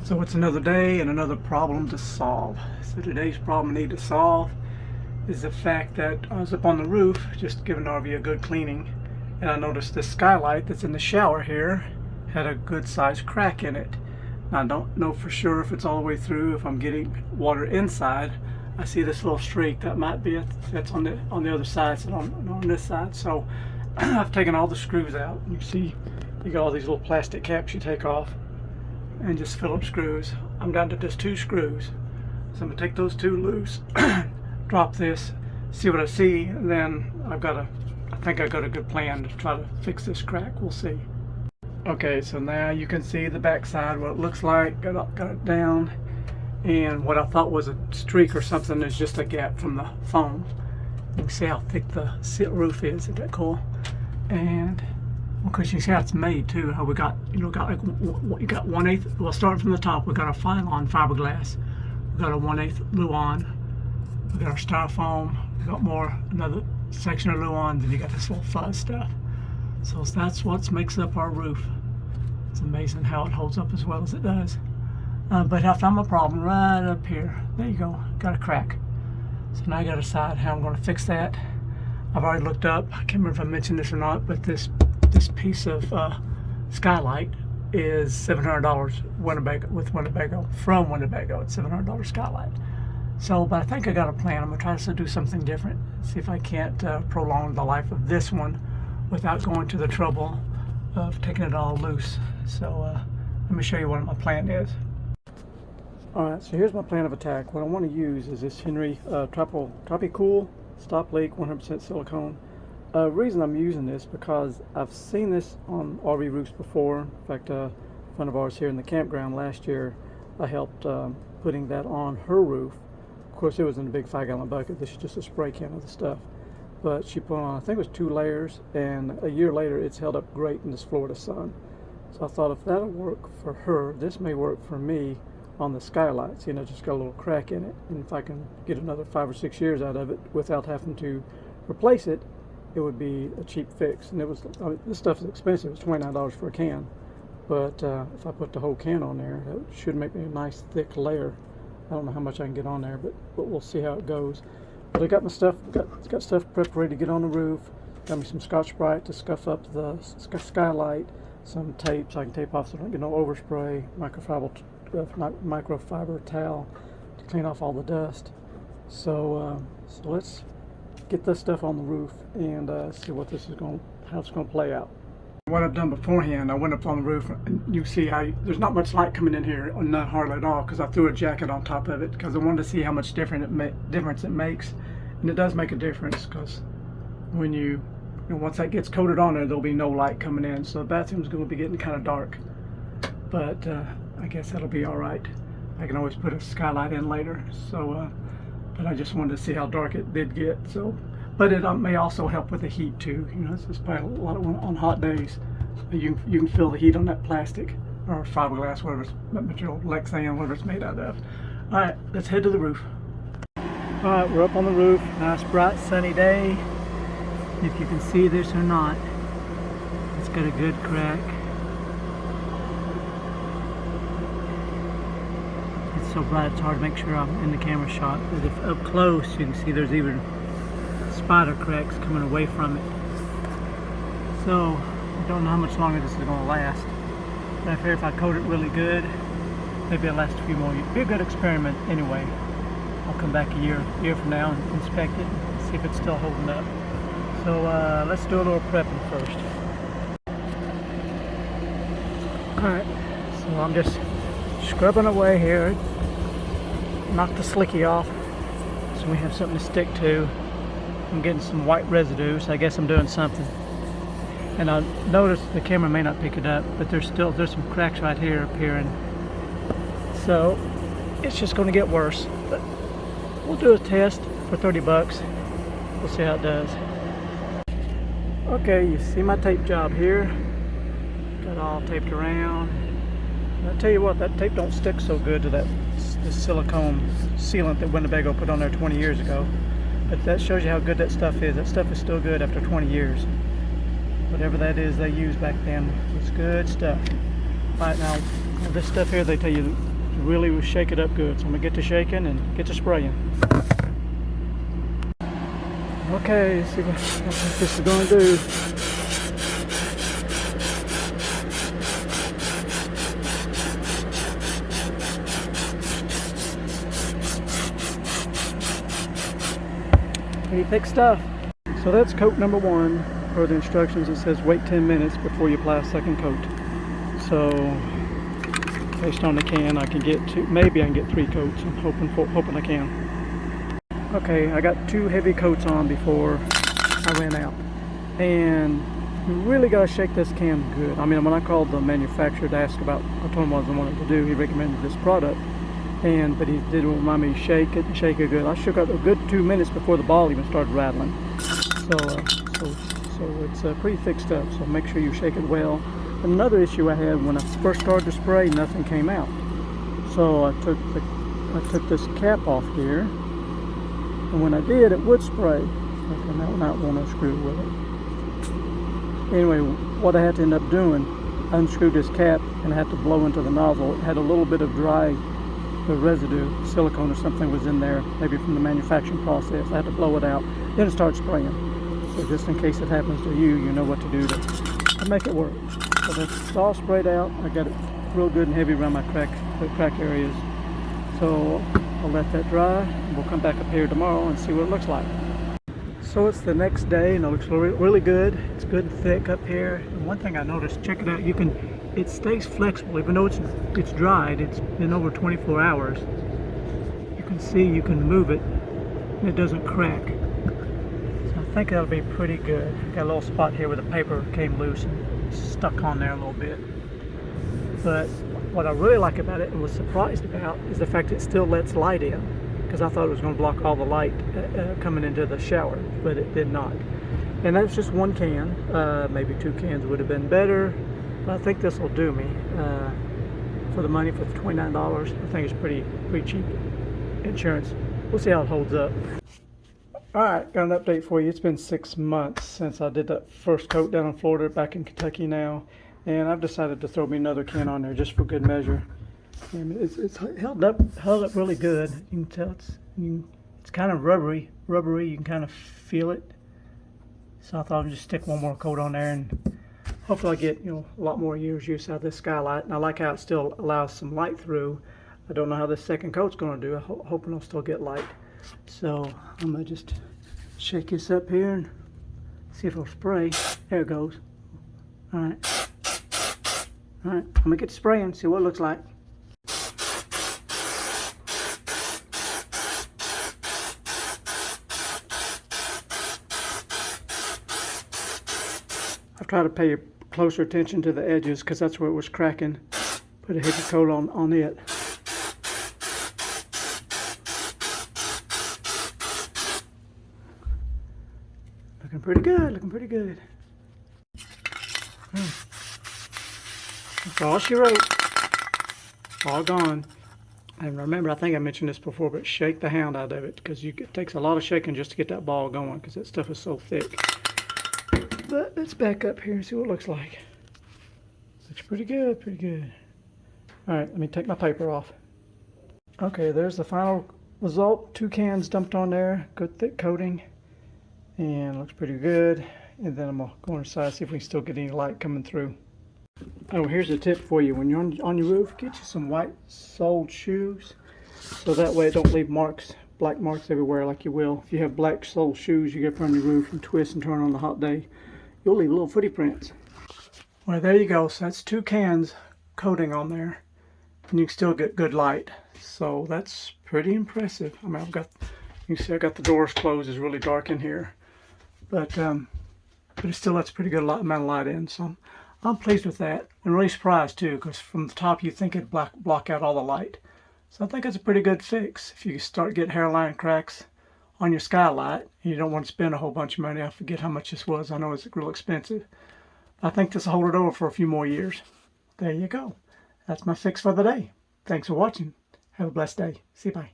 So it's another day and another problem to solve. So today's problem I need to solve is the fact that I was up on the roof just giving the RV a good cleaning, and I noticed this skylight that's in the shower here had a good sized crack in it. Now, I don't know for sure if it's all the way through, if I'm getting water inside. I see this little streak, that might be it. That's on the other side, it's on this side. So I've taken all the screws out. You see you got all these little plastic caps you take off and just fill up screws. I'm down to just 2 screws. So I'm gonna take those 2 loose, drop this, see what I see, and then I think I got a good plan to try to fix this crack. We'll see. Okay, so now you can see the back side, what it looks like. Got it down, and what I thought was a streak or something is just a gap from the foam. You can see how thick the roof is. Isn't that cool? And because you see how it's made too, how we got, you got like, you got 1/8, well, starting from the top, we got our Phylon fiberglass, we got a 1/8 Luan, we got our styrofoam, we got another section of Luan, then you got this little fuzz stuff. So that's what makes up our roof. It's amazing how it holds up as well as it does. But I found my problem right up here. There you go, got a crack. So now I got to decide how I'm going to fix that. I've already looked up, I can't remember if I mentioned this or not, but this piece of Skylight is $700 Winnebago, from Winnebago. It's $700 Skylight. So, but I think I got a plan. I'm gonna try to do something different, see if I can't prolong the life of this one without going to the trouble of taking it all loose. So let me show you what my plan is. Alright, so here's my plan of attack. What I want to use is this Henry Tropi-Cool stop leak 100% silicone. Reason I'm using this because I've seen this on RV roofs before. In fact, a friend of ours here in the campground last year, I helped putting that on her roof. Of course, it was in a big 5-gallon bucket. This is just a spray can of the stuff. But she put on, I think it was 2 layers, and a year later it's held up great in this Florida sun. So I thought if that'll work for her, this may work for me on the Skylights. You know, just got a little crack in it, and if I can get another 5 or 6 years out of it without having to replace it, it would be a cheap fix. And it was, this stuff is expensive. It's $29 for a can, but if I put the whole can on there, that should make me a nice thick layer. I don't know how much I can get on there, but we'll see how it goes. But I got my stuff, got stuff prepped ready to get on the roof. Got me some Scotch-Brite to scuff up the Skylight, some tape so I can tape off so I don't get no overspray, microfiber towel to clean off all the dust. So let's get this stuff on the roof and see what how it's going to play out. What I've done beforehand, I went up on the roof, and you see how there's not much light coming in here, or not hardly at all, because I threw a jacket on top of it because I wanted to see how much difference it makes, and it does make a difference because when once that gets coated on there, there'll be no light coming in, so the bathroom's going to be getting kind of dark. But I guess that'll be all right. I can always put a Skylight in later. So, but I just wanted to see how dark it did get. So. But it may also help with the heat too. You know, it's probably a lot on hot days. You can feel the heat on that plastic or fiberglass, whatever that material, Lexan, whatever it's made out of. All right, let's head to the roof. All right, we're up on the roof. Nice, bright, sunny day. If you can see this or not, it's got a good crack. It's so bright, it's hard to make sure I'm in the camera shot. But if up close, you can see there's even spider cracks coming away from it. So I don't know how much longer this is going to last, but I figure if I coat it really good, maybe it'll last a few more years. It'll be a good experiment anyway. I'll come back a year from now and inspect it and see if it's still holding up. So let's do a little prepping first. Alright, so I'm just scrubbing away here, knock the slicky off so we have something to stick to. I'm getting some white residue, so I guess I'm doing something. And I noticed the camera may not pick it up, but there's some cracks right here appearing. So it's just going to get worse. But we'll do a test for 30 bucks. We'll see how it does. Okay, you see my tape job here. Got it all taped around. And I tell you what, that tape don't stick so good to the silicone sealant that Winnebago put on there 20 years ago. But that shows you how good that stuff is. That stuff is still good after 20 years. Whatever that is they used back then was good stuff. Right now, this stuff here, they tell you really shake it up good. So I'm gonna get to shaking and get to spraying. Okay, let's see what this is gonna do. Pretty thick stuff. So that's coat number 1. Per the instructions, it says wait 10 minutes before you apply a second coat. So based on the can, I can get 2, maybe I can get 3 coats. I'm hoping I can. Okay, I got 2 heavy coats on before I ran out. And you really gotta shake this can good. I mean, when I called the manufacturer to ask about, I told him what I wanted to do, he recommended this product. But he did remind me to shake it and shake it good. I shook it a good 2 minutes before the ball even started rattling. So it's pretty thick stuff, so make sure you shake it well. Another issue I had when I first started to spray, nothing came out. So I took this cap off here, and when I did, it would spray. Okay, now I want to screw with it. Anyway, what I had to end up doing, I unscrewed this cap and I had to blow into the nozzle. It had a little bit of dry residue, silicone or something was in there, maybe from the manufacturing process. I had to blow it out, then it started spraying. So just in case it happens to you, you know what to do to make it work. So that's all sprayed out. I got it real good and heavy around my crack areas. So I'll let that dry. We'll come back up here tomorrow and see what it looks like. So it's the next day and it looks really good. It's good and thick up here. And one thing I noticed, check it out, it stays flexible even though it's dried. It's been over 24 hours. You can see you can move it and it doesn't crack. So I think that'll be pretty good. Got a little spot here where the paper came loose and stuck on there a little bit. But what I really like about it and was surprised about is the fact it still lets light in, because I thought it was going to block all the light coming into the shower, but it did not. And that's just 1 can. Maybe 2 cans would have been better, but I think this will do me for the money, for $29. I think it's pretty cheap insurance. We'll see how it holds up. Alright, got an update for you. It's been 6 months since I did that first coat down in Florida, back in Kentucky now, and I've decided to throw me another can on there just for good measure. And it's held up really good. You can tell it's kind of rubbery. You can kind of feel it. So I thought I'd just stick 1 more coat on there, and hopefully I get a lot more years use out of this Skylight. And I like how it still allows some light through. I don't know how this second coat's going to do. I'm hoping I'll still get light. So I'm gonna just shake this up here and see if it'll spray. There it goes. All right. I'm gonna get to spraying, see what it looks like. I've tried to pay closer attention to the edges because that's where it was cracking. Put a heavy coat on it. Looking pretty good. That's all she wrote. All gone. And remember, I think I mentioned this before, but shake the hound out of it, because it takes a lot of shaking just to get that ball going, because that stuff is so thick. But let's back up here and see what it looks like. Looks pretty good. Alright, let me take my paper off. Okay, there's the final result. 2 cans dumped on there, good thick coating, and looks pretty good. And then I'm gonna go inside, see if we can still get any light coming through. Oh, here's a tip for you. When you're on your roof, get you some white soled shoes, so that way it don't leave black marks everywhere like you will. If you have black soled shoes you get on your roof and twist and turn on a hot day, you'll leave little footy prints. Well, there you go. So that's 2 cans coating on there, and you can still get good light. So that's pretty impressive. I mean, you can see I got the doors closed. It's really dark in here, but it still lets pretty good amount of light in. So I'm pleased with that, and really surprised too, because from the top you think it'd block out all the light. So I think it's a pretty good fix. If you start getting hairline cracks on your Skylight and you don't want to spend a whole bunch of money, I forget how much this was. I know it's real expensive. I think this will hold it over for a few more years. There you go. That's my fix for the day. Thanks for watching. Have a blessed day. See you. Bye.